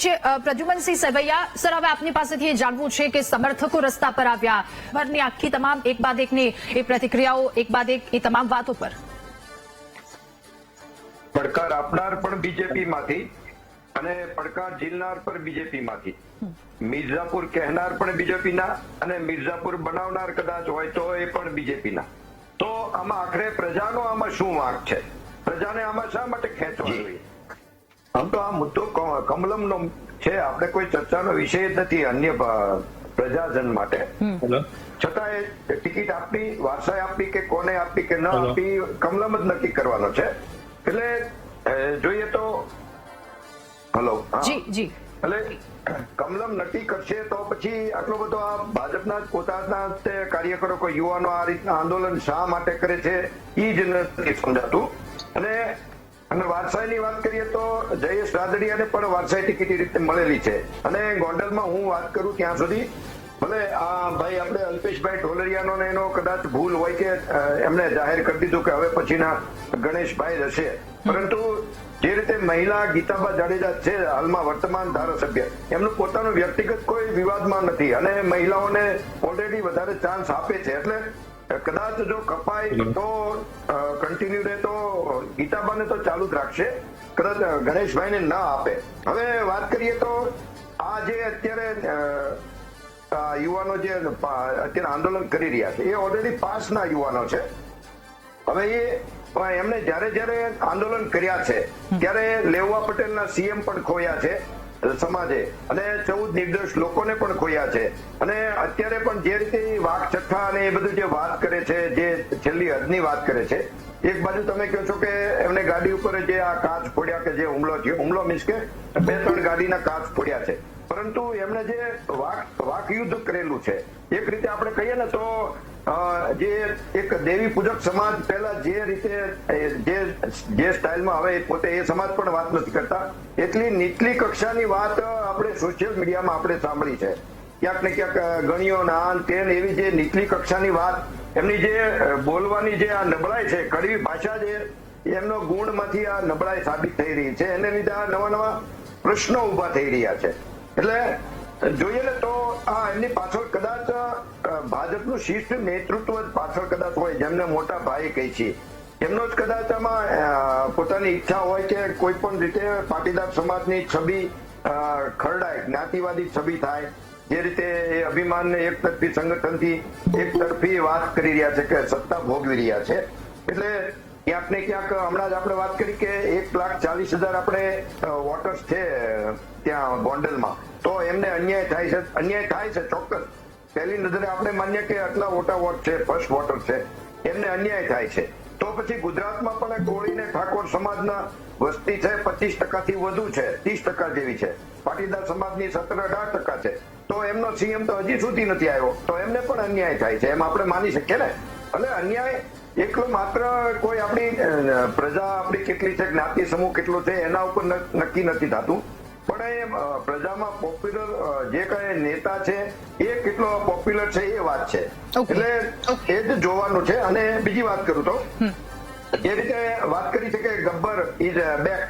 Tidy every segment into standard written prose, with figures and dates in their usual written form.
છે પ્રદ્યુમનસિંહ સરવૈયા સર, હવે આપની પાસેથી જાણવું છે કે સમર્થકો રસ્તા પર આવ્યા, ભરની આખી તમામ એક બાદ એકની એ પ્રતિક્રિયાઓ, એક બાદ એક એ તમામ વાતો પર પડકાર આપનાર પણ બીજેપી માંથી અને પડકાર ઝીલનાર પણ બીજેપી માંથી, મિર્ઝાપુર કહેનાર પણ બીજેપી ના અને મિર્ઝાપુર બનાવનાર કદાચ હોય તો એ પણ બીજેપી ના. તો આમાં આખરે પ્રજાનો આમાં શું વાંક છે? પ્રજાને આમાં શા માટે ખેંચવા જોઈએ? આમ તો આ મુદ્દો કમલમનો છે, આપણે કોઈ ચર્ચાનો વિષય જ નથી અન્ય પ્રજાજન માટે. છતાં એ ટિકિટ આપવી, વારસાઈ આપવી કે કોને આપવી કે ન આપવી, કમલમ જ નક્કી કરવાનો છે. એટલે જોઈએ તો એટલે કમલમ નક્કી કરશે તો પછી આટલો બધો આ ભાજપના જ પોતાના કાર્યકરો કોઈ યુવાનો આ રીતના આંદોલન શા માટે કરે છે એ જ નથી સમજાતું. અને વારસાઈની વાત કરીએ તો જયેશ રાદડિયાને પણ વારસાઈ ટિકિટ રીતે મળેલી છે. અને ગોંડલમાં હું વાત કરું ત્યાં સુધી ભલે આ ભાઈ આપણે અલ્પેશભાઈ ઢોલરિયાનો ને એનો કદાચ ભૂલ હોય કે એમને જાહેર કરી દીધું કે હવે પછીના ગણેશભાઈ રહેશે, પરંતુ જે રીતે મહિલા ગીતાબા જાડેજા છે હાલમાં વર્તમાન ધારાસભ્ય, એમનું પોતાનું વ્યક્તિગત કોઈ વિવાદમાં નથી અને મહિલાઓને ઓલરેડી વધારે ચાન્સ આપે છે. એટલે કદાચ જો કપાય તો કન્ટિન્યુ રહે તો ગીતાબાને તો ચાલુ જ રાખશે, કદાચ ગણેશભાઈને ના આપે. હવે વાત કરીએ તો આ જે અત્યારે યુવાનો જે અત્યારે આંદોલન કરી રહ્યા છે એ ઓલરેડી પાસના યુવાનો છે. હવે એમને જયારે આંદોલન કર્યા છે ત્યારે લેઉવા પટેલના સીએમ પણ ખોયા છે સમાજે અને 14 નિર્દોષ લોકોને પણ ખોયા છે. અને અત્યારે પણ જે રીતે વાક છઠ્ઠા અને એ બધું જે વાત કરે છે, જે છેલ્લી હદની વાત કરે છે, એક બાજુ તમે કહો છો કે એમને ગાડી ઉપર જે આ કાચ ફોડ્યા કે જે હુમલો થયો, હુમલો મીન્સ કે 2-3 ગાડીના કાચ ફોડ્યા છે, પરંતુ એમણે જે વાક યુદ્ધ કરેલું છે એક રીતે આપણે કહીએ ને તો જે એક દેવી પૂજક સમાજ પહેલા જે રીતે જે સ્ટાઇલમાં, હવે પોતે એ સમાજ પણ વાત નથી કરતા, એટલી નીચલી કક્ષાની વાત આપણે સોશિયલ મીડિયામાં આપણે સાંભળી છે. ક્યાંક ને ક્યાંક ગણીઓ નાન તેન એવી જે નીચલી કક્ષાની વાત, એમની જે બોલવાની જે આ નબળાઈ છે, કડવી ભાષા જે એમનો ગુણમાંથી આ નબળાઈ સાબિત થઈ રહી છે, એને લીધે આ નવા પ્રશ્નો ઉભા થઈ રહ્યા છે. એટલે જોઈએ ને તો આ એમની પાછળ કદાચ ભાજપનું શીર્ષ નેતૃત્વ જ પાછળ કદાચ હોય, જેમને મોટા ભાઈ કહી છે, એમનો જ કદાચ આમાં પોતાની ઈચ્છા હોય કે કોઈ પણ રીતે પાટીદાર સમાજની છબી ખરડાય, જ્ઞાતિવાદી છબી થાય. જે રીતે એ અભિમાનને એક તરફી સંગઠનથી એક તરફી વાત કરી રહ્યા છે કે સત્તા ભોગવી રહ્યા છે. એટલે ક્યાંક ને ક્યાંક હમણાં જ આપણે વાત કરી કે 1,40,000 આપણે વોટર્સ છે ત્યાં ગોંડલમાં, તો એમને અન્યાય થાય છે ચોક્કસ. પહેલી નજરે આપણે માનીએ કે આટલા મોટા વોટ છે, ફર્સ્ટ વોટર છે, એમને અન્યાય થાય છે. તો પછી ગુજરાતમાં પણ કોળી ને ઠાકોર સમાજના વસ્તી છે 25% વધુ છે, 30% જેવી છે, પાટીદાર સમાજની 17-18% છે. તો એમનો સીએમ તો હજી સુધી નથી આવ્યો, તો એમને પણ અન્યાય થાય છે, એમ આપણે માની શકીએ ને. એટલે અન્યાય એકલો માત્ર કોઈ આપણી પ્રજા આપણી કેટલી છે, જ્ઞાતિ સમૂહ કેટલો છે એના ઉપર નક્કી નથી થતું, પણ એ પ્રજામાં પોપ્યુલર જે કઈ નેતા છે એ કેટલો પોપ્યુલર છે એ વાત છે. એટલે એ જ જોવાનું છે. અને બીજી વાત કરું તો જે રીતે વાત કરી છે કે ગબ્બર ઇઝ બેક,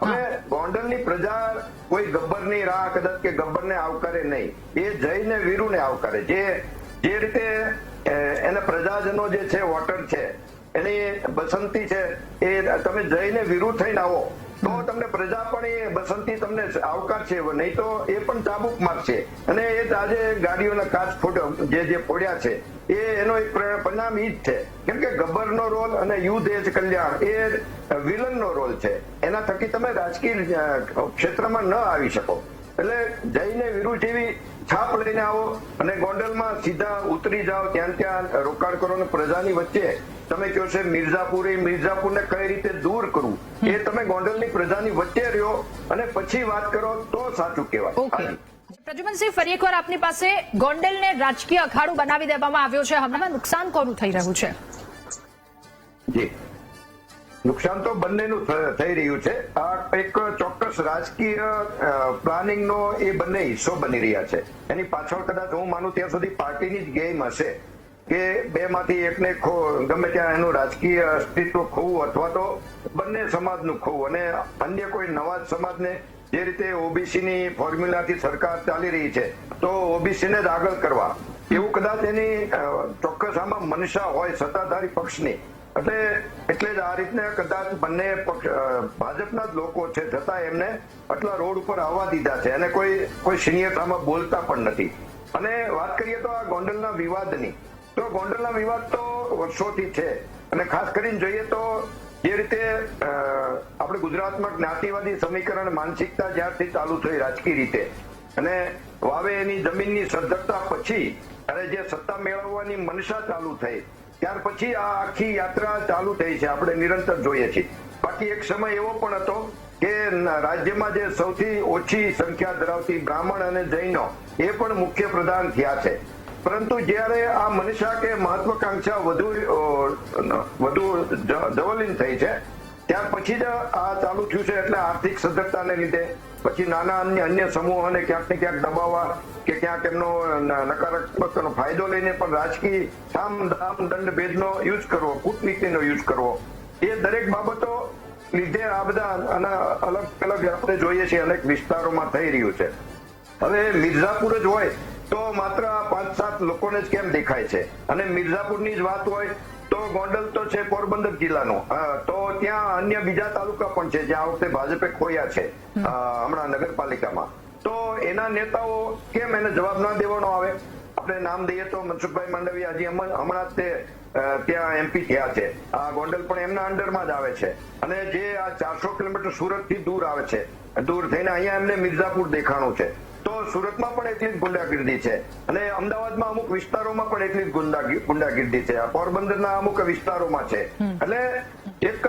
હવે ગોંડલની પ્રજા કોઈ ગબ્બરની રાહ કદાચ કે ગબ્બરને આવકારે નહીં, એ જઈને વીરુને આવકારે. જે રીતે એને પ્રજાજનો જે છે વોટર છે એની બસંતી છે, એ તમે જઈને વીરુ થઈને આવો તો તમને પ્રજા પણ એ બસંતી તમને આવકારશે, નહીં તો એ પણ ચાબુક મારશે. અને એ આજે ગાડીઓના કાચ જે ફોડ્યા છે એનો એક પરિણામ ઈ જ છે. કેમ કે ગબ્બરનો રોલ અને યુદ્ધ એ જ કલ્યાણ એ વિલનનો રોલ છે, એના થકી તમે રાજકીય ક્ષેત્રમાં ન આવી શકો. એટલે જઈને વીરુ જેવી છાપ લઈને આવો અને ગોંડલમાં સીધા ઉતરી જાઓ, ત્યાં રોકાણ કરો અને પ્રજાની વચ્ચે તમે કહો છો મિર્ઝાપુરને કઈ રીતે દૂર કરવું, એ તમે ગોંડલની પ્રજાની વચ્ચે રહ્યો અને પછી વાત કરો તો સાચું કહેવાય. પ્રદ્યુમનસિંહ, ફરી એકવાર આપની પાસે, ગોંડલને રાજકીય અખાડું બનાવી દેવામાં આવ્યો છે, હમણાં નુકસાન કોનું થઈ રહ્યું છે? જી, નુકસાન તો બંનેનું થઈ રહ્યું છે. આ એક ચોક્કસ રાજકીય પ્લાનિંગનો એ બંને હિસ્સો બની રહ્યા છે. એની પાછળ કદાચ હું માનું ત્યાં સુધી પાર્ટીની જ ગેમ હશે કે બેમાંથી એકને ગમે ત્યાં એનું રાજકીય અસ્તિત્વ ખોવું અથવા તો બંને સમાજનું ખોવું અને અન્ય કોઈ નવા સમાજને જે રીતે ઓબીસી ની ફોર્મ્યુલાથી સરકાર ચાલી રહી છે તો ઓબીસી ને જ આગળ કરવા એવું કદાચ એની ચોક્કસ આમાં મનસા હોય સત્તાધારી પક્ષની. એટલે જ આ રીતના કદાચ બંને ભાજપના જ લોકો છે છતાં એમને આટલા રોડ ઉપર આવવા દીધા છે અને કોઈ સિનિયર આમાં બોલતા પણ નથી. અને વાત કરીએ તો આ ગોંડલના વિવાદની, તો ગોંડલના વિવાદ તો વર્ષોથી છે અને ખાસ કરીને જોઈએ તો જે રીતે આપણે ગુજરાતમાં જ્ઞાતિવાદી સમીકરણ માનસિકતા જ્યારથી ચાલુ થઈ રાજકીય રીતે અને વાવે એની જમીનની સર્જકતા પછી અને જે સત્તા મેળવવાની મનસા ચાલુ થઈ ત્યાર પછી આ આખી યાત્રા ચાલુ થઈ છે, આપણે નિરંતર જોઈએ છીએ. બાકી એક સમય એવો પણ હતો કે રાજ્યમાં જે સૌથી ઓછી સંખ્યા ધરાવતી બ્રાહ્મણ અને જૈનો એ પણ મુખ્ય પ્રધાન થયા છે. પરંતુ જ્યારે આ મનસા કે મહત્વાકાંક્ષા વધુ જવલીન થઈ છે ત્યાર પછી જ આ ચાલુ થયું છે. એટલે આર્થિક સદ્ધરતાને લીધે પછી નાના અન્ય સમૂહોને ક્યાંક ને ક્યાંક દબાવવા કે ક્યાંક એમનો નકારાત્મક ફાયદો લઈને પણ રાજકીય સામ દામ દંડ ભેદનો યુઝ કરવો, કૂટનીતિનો યુઝ કરવો, એ દરેક બાબતો લીધે આ બધા અલગ અલગ આપણે જોઈએ છીએ અનેક વિસ્તારોમાં થઈ રહ્યું છે. હવે મિર્ઝાપુર જ હોય તો માત્ર 5-7 લોકોને જ કેમ દેખાય છે? અને મિર્ઝાપુરની જ વાત હોય તો ગોંડલ તો છે પોરબંદર જિલ્લાનો, તો ત્યાં અન્ય બીજા તાલુકા પણ છે જ્યાં આ વખતે ભાજપે ખોયા છે હમણાં નગરપાલિકામાં. તો એના નેતાઓ કેમ એને જવાબ ના દેવાનો આવે? આપણે નામ દઈએ તો મનસુખભાઈ માંડવિયા હજી હમણાં જ તે ત્યાં એમપી થયા છે. આ ગોંડલ પણ એમના અંડરમાં જ આવે છે અને જે આ 400 કિલોમીટર સુરત થી દૂર આવે છે, દૂર થઈને અહીંયા એમને મિર્ઝાપુર દેખાણું છે. તો સુરતમાં પણ એટલી જ ગુંડાગીર્દી છે અને અમદાવાદમાં અમુક વિસ્તારોમાં પણ એટલી જ ગુંડાગીર્દી છે, પોરબંદરના અમુક વિસ્તારોમાં છે. એટલે એક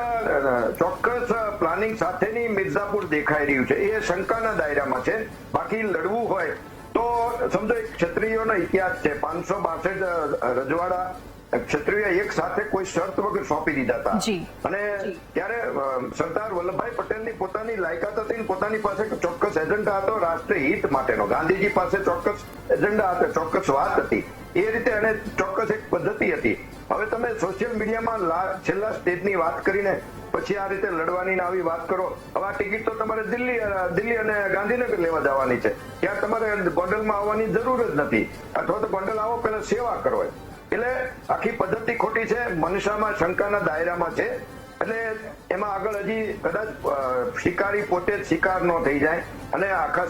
ચોક્કસ પ્લાનિંગ સાથેની મિર્ઝાપુર દેખાઈ રહ્યું છે, એ શંકાના દાયરામાં છે. બાકી લડવું હોય તો સમજો એક ક્ષત્રિયોનો ઇતિહાસ છે, 562 રજવાડા ક્ષત્રિય એક સાથે કોઈ શરત વગર સોંપી દીધા હતા અને ત્યારે સરદાર વલ્લભભાઈ પટેલની પોતાની લાયકાત હતી, પોતાની પાસે ચોક્કસ એજન્ડા હતો રાષ્ટ્રીય હિત માટેનો. ગાંધીજી પાસે ચોક્કસ એજન્ડા હતા, ચોક્કસ વાત હતી, એ રીતે એને ચોક્કસ એક પદ્ધતિ હતી. હવે તમે સોશિયલ મીડિયામાં છેલ્લા સ્ટેજની વાત કરીને પછી આ રીતે લડવાની આવી વાત કરો. હવે આ ટિકિટ તો તમારે દિલ્હી અને ગાંધીનગર લેવા જવાની છે, ત્યાં તમારે ગોંડલમાં આવવાની જરૂર જ નથી, અથવા તો ગોંડલ આવો પહેલા સેવા કરો. એટલે આખી પદ્ધતિ ખોટી છે, મનસામાં શંકાના દાયરામાં છે. એટલે એમાં આગળ હજી કદાચ શિકારી પોતે જ શિકાર ન થઈ જાય અને આખા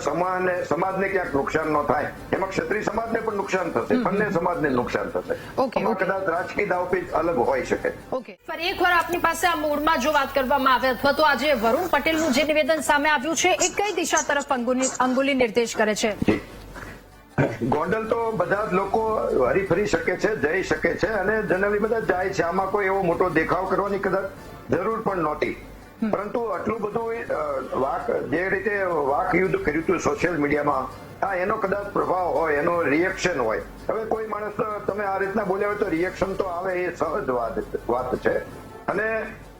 સમાજને ક્યાંક નુકસાન ન થાય. એમાં ક્ષત્રિય સમાજને પણ નુકસાન થશે, બંને સમાજને નુકસાન થશે. કદાચ રાજકીય દાવપેચ અલગ હોઈ શકે. ઓકે, ફરી એકવાર આપની પાસે આ મૂળમાં જો વાત કરવામાં આવે અથવા તો આજે વરુણ પટેલનું જે નિવેદન સામે આવ્યું છે એ કઈ દિશા તરફ અંગુલી નિર્દેશ કરે છે? ગોંડલ તો બધા જ લોકો હરીફરી શકે છે, જઈ શકે છે અને જનરલી બધા જાય છે. આમાં કોઈ એવો મોટો દેખાવ કરવાની કદાચ જરૂર પણ નહોતી. પરંતુ આટલું બધું જે રીતે વાક યુદ્ધ કર્યું હતું સોશિયલ મીડિયામાં, એનો કદાચ પ્રભાવ હોય, એનો રિએક્શન હોય. હવે કોઈ માણસ તમે આ રીતના બોલ્યા હોય તો રિએક્શન તો આવે, એ સહજ વાત છે. અને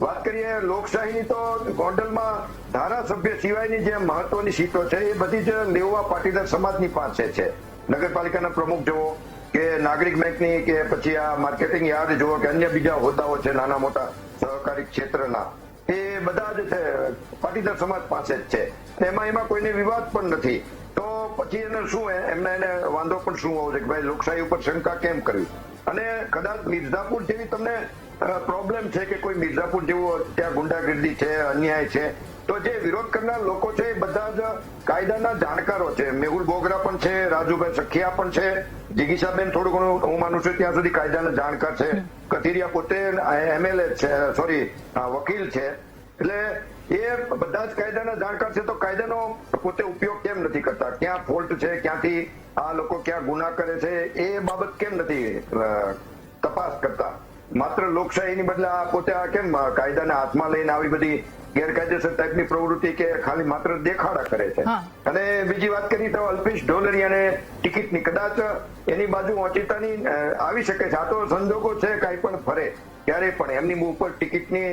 વાત કરીએ લોકશાહીની તો ગોંડલમાં ધારાસભ્ય સિવાયની જે મહત્વની સીટો છે એ બધી જ લેવા પાટીદાર સમાજની પાસે છે. નગરપાલિકાના પ્રમુખ જુઓ કે નાગરિક બેંકની કે પછી આ માર્કેટિંગ યાર્ડ જુઓ કે અન્ય બીજા હોદ્દાઓ છે નાના મોટા સહકારી ક્ષેત્રના, એ બધા જ છે પાટીદાર સમાજ પાસે જ છે. એમાં કોઈને વિવાદ પણ નથી. તો પછી એને શું એને વાંધો પણ શું હોવો છે કે ભાઈ લોકશાહી ઉપર શંકા કેમ કરવી? અને કદાચ મિર્ઝાપુર જેવી તમને પ્રોબ્લેમ છે કે કોઈ મિર્ઝાપુર જેવું ત્યાં ગુંડાગીર્દી છે, અન્યાય છે, તો જે વિરોધ કરનાર લોકો છે એ બધા જ કાયદાના જાણકારો છે. મેહુલ બોગરા પણ છે, રાજુભાઈ સખિયા પણ છે, જિગીશાબેન થોડું ઘણું હું માનું છું ત્યાં સુધી કાયદાના જાણકાર છે, કથિરિયા પોતે MLA છે, વકીલ છે. એટલે એ બધા જ કાયદાના જાણકાર છે. તો કાયદાનો પોતે ઉપયોગ કેમ નથી કરતા? ક્યાં ફોલ્ટ છે, ક્યાંથી આ લોકો ક્યાં ગુના કરે છે, એ બાબત કેમ નથી તપાસ કરતા? માત્ર લોકશાહીની બદલે આ પોતે આ કેમ કાયદાના હાથમાં લઈને આવી બધી ગેરકાયદેસર ટાઈપની પ્રવૃત્તિ કે ખાલી માત્ર દેખાડા કરે છે? અને બીજી વાત કરી તો અલ્પેશ ઢોલરિયાને ટિકિટની કદાચ એની બાજુ ઓચિતાની આવી શકે છે. આ તો સંજોગો છે, કાંઈ પણ ફરે ત્યારે પણ એમની ઉપર ટિકિટની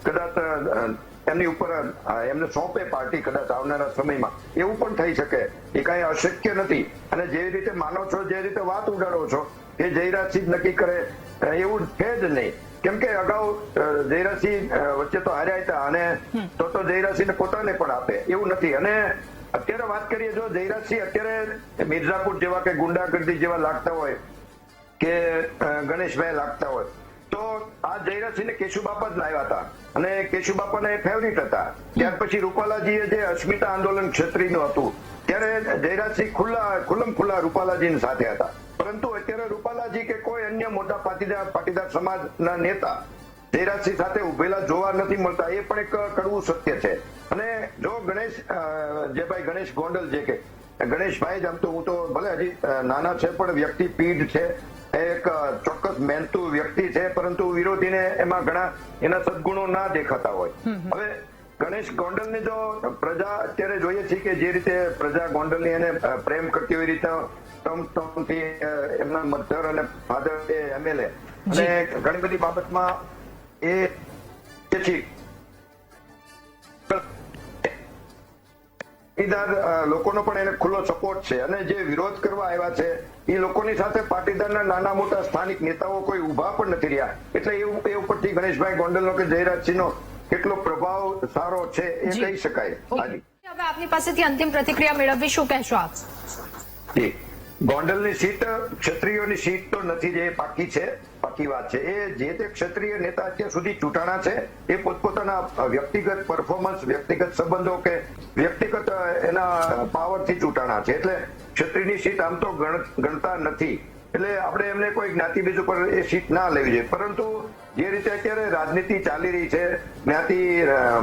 કદાચ એમની ઉપર એમને સોંપે પાર્ટી કદાચ આવનારા સમયમાં, એવું પણ થઈ શકે. એ કાંઈ અશક્ય નથી. અને જે રીતે માનો છો, જે રીતે વાત ઉડાડો છો કે જયરાજસિંહ નક્કી કરે એવું છે જ નહીં. કેમ કે અગાઉ જયરાજસિંહ વચ્ચે તો હાર્યા હતા અને તો જયરાજસિંહને પોતાને પણ આપે એવું નથી. અને અત્યારે વાત કરીએ, જો જયરાજસિંહ અત્યારે મિર્ઝાપુર જેવા કે ગુંડાગર્દી જેવા લાગતા હોય કે ગણેશભાઈ લાગતા હોય, તો આ જયરાજસિંહને કેશુબાપા જ લાવ્યા હતા અને કેશુબાપાના એ ફેવરિટ હતા. ત્યાર પછી રૂપાલાજીએ જે અસ્મિતા આંદોલન ક્ષત્રિયનું હતું ત્યારે જયરાજસિંહ ખુલ્લા રૂપાલાજીની સાથે હતા. પરંતુ અત્યારે રૂપાલાજી કે કોઈ અન્ય મોટા પાટીદાર સમાજના નેતા જયરાજસિંહ સાથે ઉભેલા જોવા નથી મળતા. એ પણ એક કડવું સત્ય છે. અને જો ગણેશ ગોંડલ જે કે ગણેશભાઈ જ, આમ તો હું તો ભલે હજી નાના છે પણ વ્યક્તિ પીઢ છે, એક ચોક્કસ મહેનતુ વ્યક્તિ છે, પરંતુ વિરોધીને એમાં ઘણા એના સદગુણો ના દેખાતા હોય. હવે ગણેશ ગોંડલની જો પ્રજા અત્યારે જોઈએ છે કે જે રીતે પ્રજા ગોંડલની એને પ્રેમ કરતી હોય, રીતે એમના મધર અને ફાધર એ એમએલએ અને ઘણી બધી બાબતમાં એ લોકોનો પણ એને ખુલ્લો સપોર્ટ છે. અને જે વિરોધ કરવા આવ્યા છે એ લોકોની સાથે પાટીદારના નાના મોટા સ્થાનિક નેતાઓ કોઈ ઉભા પણ નથી રહ્યા. એટલે એ ઉપરથી ગણેશભાઈ ગોંડલનો કે જયરાજસિંહનો કેટલો પ્રભાવ સારો છે એ કહી શકાય. હવે આપની પાસેથી અંતિમ પ્રતિક્રિયા મેળવવી, શું કહેશો આપ? ગોંડલની સીટ ક્ષત્રિયોની સીટ તો નથી, જે પાકી છે, પાકી વાત છે. એ જે તે ક્ષત્રિય નેતા અત્યાર સુધી ચૂંટાણા છે એ પોતપોતાના વ્યક્તિગત પરફોર્મન્સ, વ્યક્તિગત સંબંધો કે વ્યક્તિગત એના પાવરથી ચૂંટાણા છે. એટલે ક્ષત્રિયની સીટ આમ તો ગણતા નથી. એટલે આપણે એમને કોઈ જ્ઞાતિ બેઝ ઉપર એ સીટ ના લેવી જોઈએ. પરંતુ જે રીતે અત્યારે રાજનીતિ ચાલી રહી છે, જ્ઞાતિ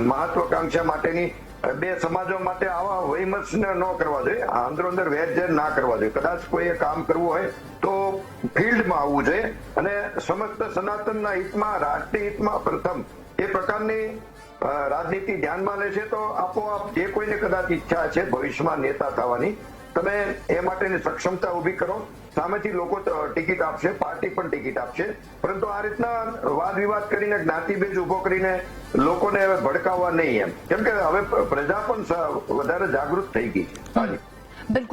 મહત્વાકાંક્ષા માટેની, બે સમાજો માટે આવા વૈમનસ્ય ન કરવા જોઈએ, અંદરો અંદર વેરઝેર ના કરવા જોઈએ. કદાચ કોઈએ કામ કરવું હોય તો ફિલ્ડમાં આવવું જોઈએ અને સમસ્ત સનાતનના હિતમાં, રાષ્ટ્રીય હિતમાં પ્રથમ એ પ્રકારની રાજનીતિ ધ્યાનમાં લેશે તો આપોઆપ જે કોઈને કદાચ ઈચ્છા છે ભવિષ્યમાં નેતા થવાની, તમે એ માટેની સક્ષમતા ઉભી કરો. સામેથી લોકો ટિકિટ આપશે, પાર્ટી પણ ટિકિટ આપશે. પરંતુ આ રીતના વાદ વિવાદ કરીને, જ્ઞાતિ બેઝ ઉભો કરીને લોકોને હવે ભડકાવવા નહીં એમ. કેમ કે હવે પ્રજા પણ વધારે જાગૃત થઈ ગઈ છે. બિલકુલ.